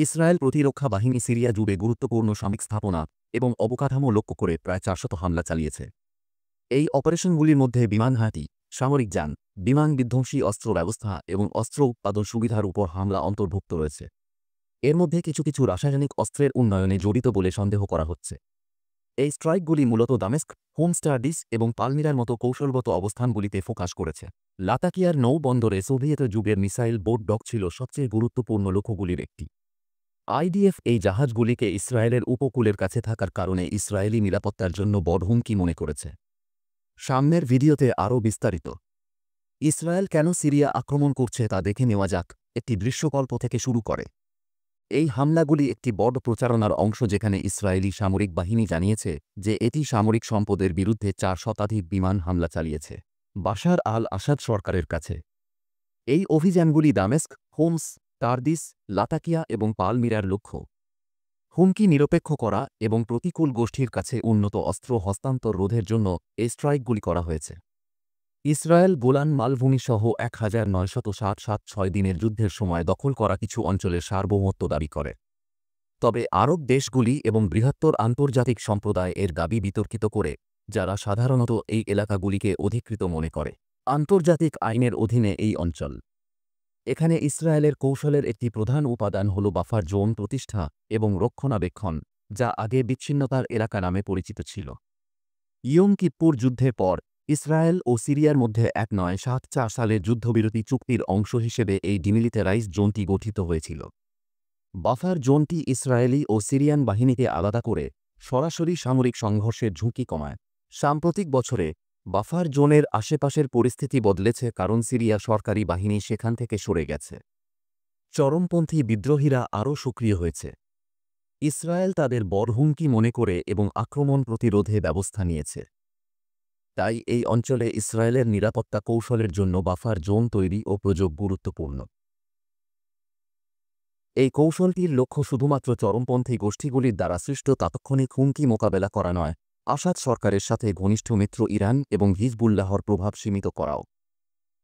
Israel প্রতিরক্ষা বাহিনী Syria জুড়ে গুরুত্বপূর্ণ সামরিক স্থাপনা এবং অবকাঠামো লক্ষ্য করে প্রায় 400 হামলা চালিয়েছে। এই অপারেশনগুলির মধ্যে বিমান ঘাঁটি, সামরিক যান, বিমান বিধ্বংসী অস্ত্র ব্যবস্থা এবং অস্ত্র উৎপাদন সুবিধার উপর হামলা অন্তর্ভুক্ত রয়েছে। এর মধ্যে কিছু কিছু রাসায়নিক অস্ত্রের উন্নয়নে জড়িত বলে সন্দেহ করা হচ্ছে। এই স্ট্রাইকগুলি মূলত দামেস্ক, হোম স্টার্ডিস এবং পালমিরার মতো কৌশলগত অবস্থানগুলিতে ফোকাস করেছে। লাতাকিয়ার নৌবন্দরে সোভিয়েত যুগের মিসাইল বোট ডক ছিল সবচেয়ে গুরুত্বপূর্ণ লক্ষ্যগুলির একটি। আইডিএফ এই জাহাজগুলিকে ইসরায়েলের উপকূলের কাছে থাকার কারণে ইসরায়েলি নিরাপত্তার জন্য বড় হুমকি মনে করেছে। সামনের ভিডিওতে আরও বিস্তারিত। ইসরায়েল কেন সিরিয়া আক্রমণ করছে তা দেখে নেওয়া যাক। একটি দৃশ্যকল্প থেকে শুরু করে। এই হামলাগুলি একটি বড় প্রচারণার অংশ যেখানে ইসরায়েলি সামরিক বাহিনী জানিয়েছে যে এটি সামরিক সম্পদের বিরুদ্ধে 4 শতাধিক বিমান হামলা চালিয়েছে বাশার আল আসাদ সরকারের কাছে। এই অভিযানগুলি দামেস্ক, হোমস, টার্দিস, লাতাকিয়া এবং পালমিরার লক্ষ্য। হুমকি নিরপেক্ষ করা এবং প্রতিকূল গোষ্ঠীর কাছে উন্নত অস্ত্র হস্তান্তর রোধের জন্য এই স্ট্রাইকগুলি করা হয়েছে। ইসরায়েল গোলান মালভূমিসহ 1976 দিনের যুদ্ধের সময় দখল করা কিছু অঞ্চলের সার্বভৌমত্ব দাবি করে। তবে আরব দেশগুলি এবং বৃহত্তর আন্তর্জাতিক সম্প্রদায় এর দাবি বিতর্কিত করে, যারা সাধারণত এই এলাকাগুলিকে অধিকৃত মনে করে আন্তর্জাতিক আইনের অধীনে এই অঞ্চল। এখানে ইসরায়েলের কৌশলের একটি প্রধান উপাদান হল বাফার জোন প্রতিষ্ঠা এবং রক্ষণাবেক্ষণ, যা আগে বিচ্ছিন্নতার এলাকা নামে পরিচিত ছিল। ইয়ম কিপ্পুর যুদ্ধের পর ইসরায়েল ও সিরিয়ার মধ্যে 1974 সালের যুদ্ধবিরতি চুক্তির অংশ হিসেবে এই ডিমিলিটারাইজড জোনটি গঠিত হয়েছিল। বাফার জোনটি ইসরায়েলি ও সিরিয়ান বাহিনীকে আলাদা করে সরাসরি সামরিক সংঘর্ষের ঝুঁকি কমায়। সাম্প্রতিক বছরে বাফার জোনের আশেপাশের পরিস্থিতি বদলেছে কারণ সিরিয়া সরকারি বাহিনী সেখান থেকে সরে গেছে। চরমপন্থী বিদ্রোহীরা আরও সক্রিয় হয়েছে। ইসরায়েল তাদের বড় হুমকি মনে করে এবং আক্রমণ প্রতিরোধে ব্যবস্থা নিয়েছে। তাই এই অঞ্চলে ইসরায়েলের নিরাপত্তা কৌশলের জন্য বাফার জোন তৈরি ও প্রযোগ গুরুত্বপূর্ণ। এই কৌশলটির লক্ষ্য শুধুমাত্র চরমপন্থী গোষ্ঠীগুলির দ্বারা সৃষ্ট তাৎক্ষণিক হুমকি মোকাবেলা করা নয়, আসাদ সরকারের সাথে ঘনিষ্ঠ মিত্র ইরান এবং হিজবুল্লাহর প্রভাব সীমিত করাও।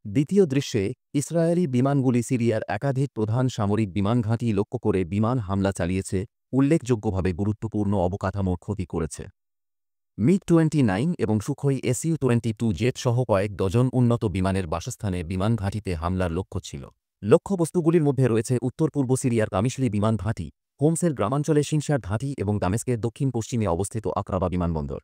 দ্বিতীয় দৃশ্যে ইসরায়েলি বিমানগুলি সিরিয়ার একাধিক প্রধান সামরিক বিমান ঘাঁটি লক্ষ্য করে বিমান হামলা চালিয়েছে, উল্লেখযোগ্যভাবে গুরুত্বপূর্ণ অবকাঠামোর ক্ষতি করেছে। মিগ-29 এবং সুখোই SU-22 জেট সহ কয়েক ডজন উন্নত বিমানের বাসস্থানে বিমান ঘাঁটিতে হামলার লক্ষ্য ছিল। লক্ষ্যবস্তুগুলির মধ্যে রয়েছে উত্তর পূর্ব সিরিয়ার কামিশলি বিমান ঘাঁটি, হোমসের গ্রামাঞ্চলে শিনশার ঘাঁটি এবং দামেস্কের দক্ষিণ পশ্চিমে অবস্থিত আকরাবা বিমানবন্দর।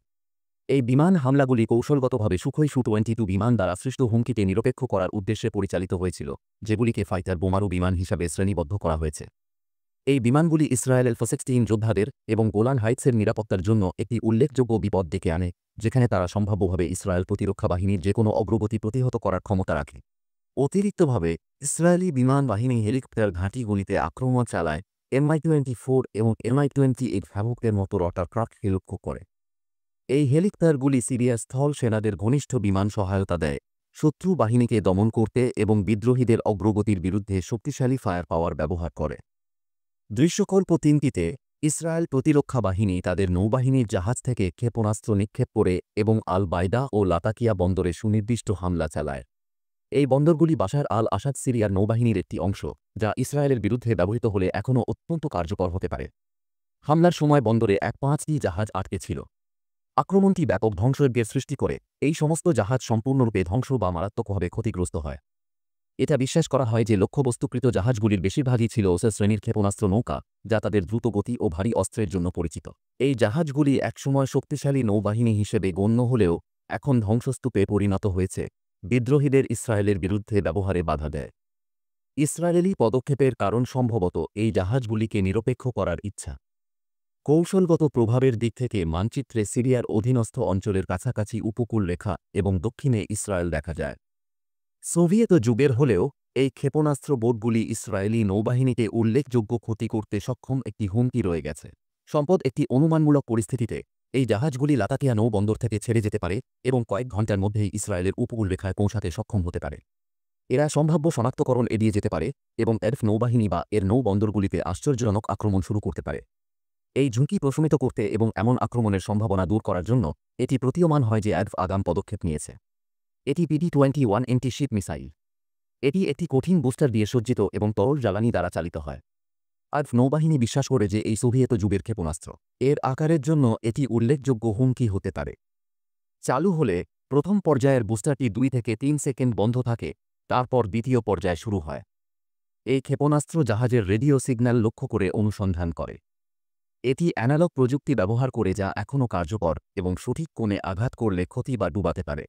এই বিমান হামলাগুলি কৌশলগতভাবে সুখোই Su-22 বিমান দ্বারা সৃষ্ট হুমকিকে নিরপেক্ষ করার উদ্দেশ্যে পরিচালিত হয়েছিল, যেগুলিকে ফাইটার বোমারু বিমান হিসাবে শ্রেণীবদ্ধ করা হয়েছে। এই বিমানগুলি ইসরায়েলের F-16 যোদ্ধাদের এবং গোলান হাইটসের নিরাপত্তার জন্য একটি উল্লেখযোগ্য বিপদ ডেকে আনে, যেখানে তারা সম্ভাব্যভাবে ইসরায়েল প্রতিরক্ষা বাহিনীর যে কোনো অগ্রগতি প্রতিহত করার ক্ষমতা রাখে। অতিরিক্তভাবে ইসরায়েলি বিমান বাহিনী হেলিকপ্টার ঘাঁটিগুলিতে আক্রমণ চালায়, Mi-24 এবং Mi-28 হ্যাভকের মতো রটারক্রাফটকে লক্ষ্য করে। এই হেলিকপ্টারগুলি সিরিয়ার স্থল সেনাদের ঘনিষ্ঠ বিমান সহায়তা দেয়, শত্রু বাহিনীকে দমন করতে এবং বিদ্রোহীদের অগ্রগতির বিরুদ্ধে শক্তিশালী ফায়ার পাওয়ার ব্যবহার করে। দৃশ্যকল্প 3টিতে ইসরায়েল প্রতিরক্ষা বাহিনী তাদের নৌবাহিনীর জাহাজ থেকে ক্ষেপণাস্ত্র নিক্ষেপ করে এবং আল বাইদা ও লাতাকিয়া বন্দরে সুনির্দিষ্ট হামলা চালায়। এই বন্দরগুলি বাশার আল আসাদ সিরিয়ার নৌবাহিনীর একটি অংশ, যা ইসরায়েলের বিরুদ্ধে ব্যবহৃত হলে এখনও অত্যন্ত কার্যকর হতে পারে। হামলার সময় বন্দরে 5টি জাহাজ আটকে ছিল। আক্রমণটি ব্যাপক ধ্বংসযজ্ঞের সৃষ্টি করে, এই সমস্ত জাহাজ সম্পূর্ণরূপে ধ্বংস বা মারাত্মকভাবে ক্ষতিগ্রস্ত হয়। এটা বিশ্বাস করা হয় যে লক্ষ্যবস্তুকৃত জাহাজগুলির বেশিরভাগই ছিল ওসের শ্রেণীর ক্ষেপণাস্ত্র নৌকা, যা তাদের দ্রুত গতি ও ভারী অস্ত্রের জন্য পরিচিত। এই জাহাজগুলি একসময় শক্তিশালী নৌবাহিনী হিসেবে গণ্য হলেও এখন ধ্বংসস্তূপে পরিণত হয়েছে, বিদ্রোহীদের ইসরায়েলের বিরুদ্ধে ব্যবহারে বাধা দেয়। ইসরায়েলি পদক্ষেপের কারণ সম্ভবত এই জাহাজগুলিকে নিরপেক্ষ করার ইচ্ছা। কৌশলগত প্রভাবের দিক থেকে মানচিত্রে সিরিয়ার অধীনস্থ অঞ্চলের কাছাকাছি উপকূল রেখা এবং দক্ষিণে ইসরায়েল দেখা যায়। সোভিয়েত যুগের হলেও এই ক্ষেপণাস্ত্র বোটগুলি ইসরায়েলি নৌবাহিনীকে উল্লেখযোগ্য ক্ষতি করতে সক্ষম একটি হুমকি রয়ে গেছে। সম্পদ একটি অনুমানমূলক পরিস্থিতিতে এই জাহাজগুলি লাতাকিয়া নৌবন্দর থেকে ছেড়ে যেতে পারে এবং কয়েক ঘণ্টার মধ্যেই ইসরায়েলের উপকূল রেখায় পৌঁছাতে সক্ষম হতে পারে। এরা সম্ভাব্য শনাক্তকরণ এড়িয়ে যেতে পারে এবং এরফ নৌবাহিনী বা এর নৌবন্দরগুলিতে আশ্চর্যজনক আক্রমণ শুরু করতে পারে। এই ঝুঁকি প্রশমিত করতে এবং এমন আক্রমণের সম্ভাবনা দূর করার জন্য এটি প্রতীয়মান হয় যে এরফ আগাম পদক্ষেপ নিয়েছে। এটি PD-21 অ্যান্টি-শিপ মিসাইল। এটি একটি কঠিন বুস্টার দিয়ে সজ্জিত এবং তরল জ্বালানি দ্বারা চালিত হয়। আজ নৌবাহিনী বিশ্বাস করে যে এই সোভিয়েত যুগের ক্ষেপণাস্ত্র এর আকারের জন্য এটি উল্লেখযোগ্য হুমকি হতে পারে। চালু হলে প্রথম পর্যায়ের বুস্টারটি 2 থেকে 3 সেকেন্ড বন্ধ থাকে, তারপর দ্বিতীয় পর্যায় শুরু হয়। এই ক্ষেপণাস্ত্র জাহাজের রেডিও সিগন্যাল লক্ষ্য করে অনুসন্ধান করে। এটি অ্যানালগ প্রযুক্তি ব্যবহার করে যা এখনও কার্যকর এবং সঠিক কোণে আঘাত করলে ক্ষতি বা ডুবাতে পারে।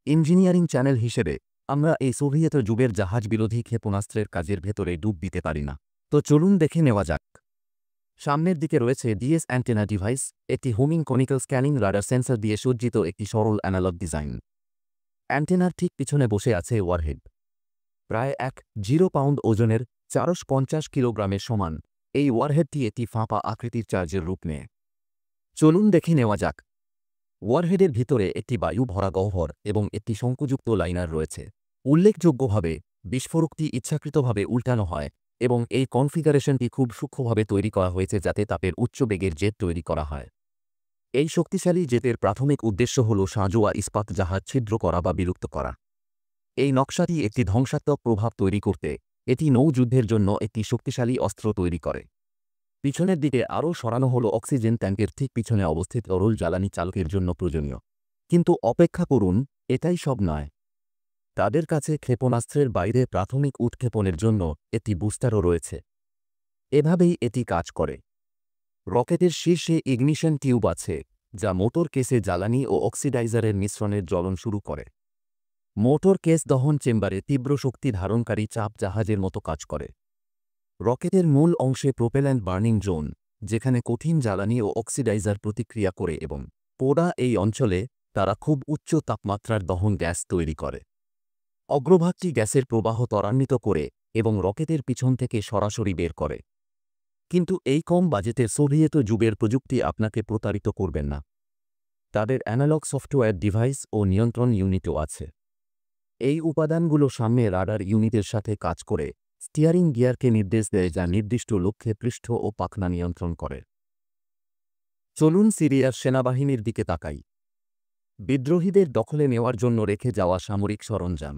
ইঞ্জিনিয়ারিং চ্যানেল হিসেবে আমরা এই সোভিয়েত যুগের জাহাজ বিরোধী ক্ষেপণাস্ত্রের কাজের ভেতরে ডুব দিতে পারি না। তো চলুন দেখে নেওয়া যাক। সামনের দিকে রয়েছে ডিএস অ্যান্টেনা ডিভাইস, একটি homing conical scanning radar sensor দিয়ে সজ্জিত একটি সরল অ্যানালগ ডিজাইন। অ্যান্টেনার ঠিক পিছনে বসে আছে ওয়ারহেড। প্রায় 1.0 পাউন্ড ওজনের 450 কিলোগ্রামের সমান এই ওয়ারহেডটি একটি ফাঁপা আকৃতির চার্জের রূপ নেয়। চলুন দেখে নেওয়া যাক। ওয়ারহেডের ভিতরে একটি বায়ু ভরা গহ্বর এবং একটি শঙ্কুযুক্ত লাইনার রয়েছে। উল্লেখযোগ্যভাবে বিস্ফোরকটি ইচ্ছাকৃতভাবে উল্টানো হয় এবং এই কনফিগারেশনটি খুব সূক্ষ্মভাবে তৈরি করা হয়েছে যাতে তাপের উচ্চ বেগের জেট তৈরি করা হয়। এই শক্তিশালী জেটের প্রাথমিক উদ্দেশ্য হল সাঁজোয়া ইস্পাত জাহাজ ছিদ্র করা বা বিলুপ্ত করা। এই নকশাটি একটি ধ্বংসাত্মক প্রভাব তৈরি করতে এটি নৌযুদ্ধের জন্য একটি শক্তিশালী অস্ত্র তৈরি করে। পিছনের দিকে আরও সরানো হল অক্সিজেন ট্যাঙ্কের ঠিক পিছনে অবস্থিত তরল জ্বালানি চালকের জন্য প্রয়োজনীয়। কিন্তু অপেক্ষা করুন, এটাই সব নয়। তাদের কাছে ক্ষেপণাস্ত্রের বাইরে প্রাথমিক উৎক্ষেপণের জন্য একটি বুস্টারও রয়েছে। এভাবেই এটি কাজ করে। রকেটের শীর্ষে ইগনিশন টিউব আছে যা মোটর কেসে জ্বালানি ও অক্সিডাইজারের মিশ্রণের জ্বলন শুরু করে। মোটর কেস দহন চেম্বারে তীব্র শক্তি ধারণকারী চাপ জাহাজের মতো কাজ করে। রকেটের মূল অংশে প্রোপেল্যান্ট বার্নিং জোন, যেখানে কঠিন জ্বালানি ও অক্সিডাইজার প্রতিক্রিয়া করে এবং পোড়া এই অঞ্চলে তারা খুব উচ্চ তাপমাত্রার দহন গ্যাস তৈরি করে। অগ্রভাগটি গ্যাসের প্রবাহ ত্বরান্বিত করে এবং রকেটের পিছন থেকে সরাসরি বের করে। কিন্তু এই কম বাজেটের সোভিয়েত যুগের প্রযুক্তি আপনাকে প্রতারিত করবেন না। তাদের অ্যানালগ সফটওয়্যার ডিভাইস ও নিয়ন্ত্রণ ইউনিটও আছে। এই উপাদানগুলো সামনে রাডার ইউনিটের সাথে কাজ করে স্টিয়ারিং গিয়ারকে নির্দেশ দেয় যা নির্দিষ্ট লক্ষ্যে পৃষ্ঠ ও পাখনা নিয়ন্ত্রণ করে। চলুন সিরিয়ার সেনাবাহিনীর দিকে তাকাই। বিদ্রোহীদের দখলে নেওয়ার জন্য রেখে যাওয়া সামরিক সরঞ্জাম।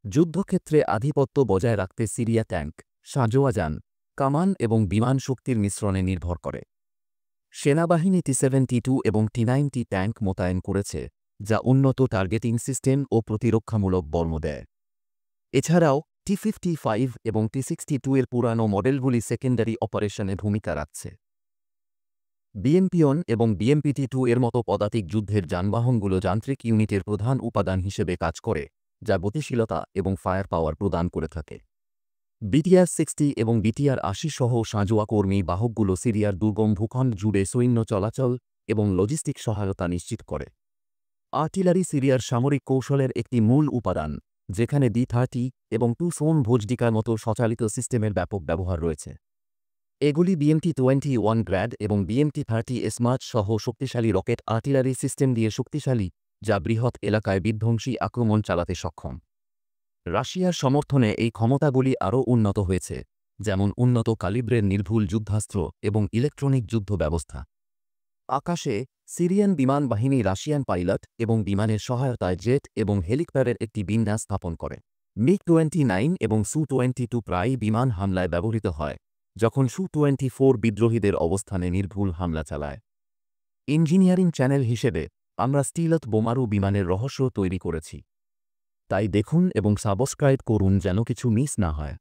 যুদ্ধক্ষেত্রে আধিপত্য বজায় রাখতে সিরিয়া ট্যাঙ্ক, সাঁজোয়া যান, কামান এবং বিমান শক্তির মিশ্রণে নির্ভর করে। সেনাবাহিনী T-72 এবং T-90 ট্যাঙ্ক মোতায়েন করেছে যা উন্নত টার্গেটিং সিস্টেম ও প্রতিরক্ষামূলক বর্ম দেয়। এছাড়াও T-55 এবং T-62 এর পুরানো মডেলগুলি সেকেন্ডারি অপারেশনে ভূমিকা রাখছে। BMP-1 এবং BMP-T-2 এর মতো পদাতিক যুদ্ধের যানবাহনগুলো যান্ত্রিক ইউনিটের প্রধান উপাদান হিসেবে কাজ করে, যা গতিশীলতা এবং ফায়ার পাওয়ার প্রদান করে থাকে। BTR-60 এবং BTR-80 সহ সাঁজোয়া কর্মী বাহকগুলো সিরিয়ার দুর্গম ভূখণ্ড জুড়ে সৈন্য চলাচল এবং লজিস্টিক সহায়তা নিশ্চিত করে। আর্টিলারি সিরিয়ার সামরিক কৌশলের একটি মূল উপাদান, যেখানে D-30 এবং টু-সোন ভোজডিকার মতো স্বচালিত সিস্টেমের ব্যাপক ব্যবহার রয়েছে। এগুলি BMT-21 গ্র্যাড এবং BMT-30 স্মার্ট সহ শক্তিশালী রকেট আর্টিলারি সিস্টেম দিয়ে শক্তিশালী, যা বৃহৎ এলাকায় বিধ্বংসী আক্রমণ চালাতে সক্ষম। রাশিয়ার সমর্থনে এই ক্ষমতাগুলি আরও উন্নত হয়েছে, যেমন উন্নত ক্যালিব্রের নির্ভুল যুদ্ধাস্ত্র এবং ইলেকট্রনিক যুদ্ধ ব্যবস্থা। আকাশে সিরিয়ান বিমান বাহিনী রাশিয়ান পাইলট এবং বিমানের সহায়তায় জেট এবং হেলিকপ্টারের একটি বিন্যাস স্থাপন করে। MiG-29 এবং Su-22 প্রায়ই বিমান হামলায় ব্যবহৃত হয়, যখন Su-24 বিদ্রোহীদের অবস্থানে নির্ভুল হামলা চালায়। ইঞ্জিনিয়ারিং চ্যানেল হিসেবে আমরা স্টিলথ বোমারু বিমানের রহস্য তৈরি করেছি। তাই দেখুন এবং সাবস্ক্রাইব করুন যেন কিছু মিস না হয়।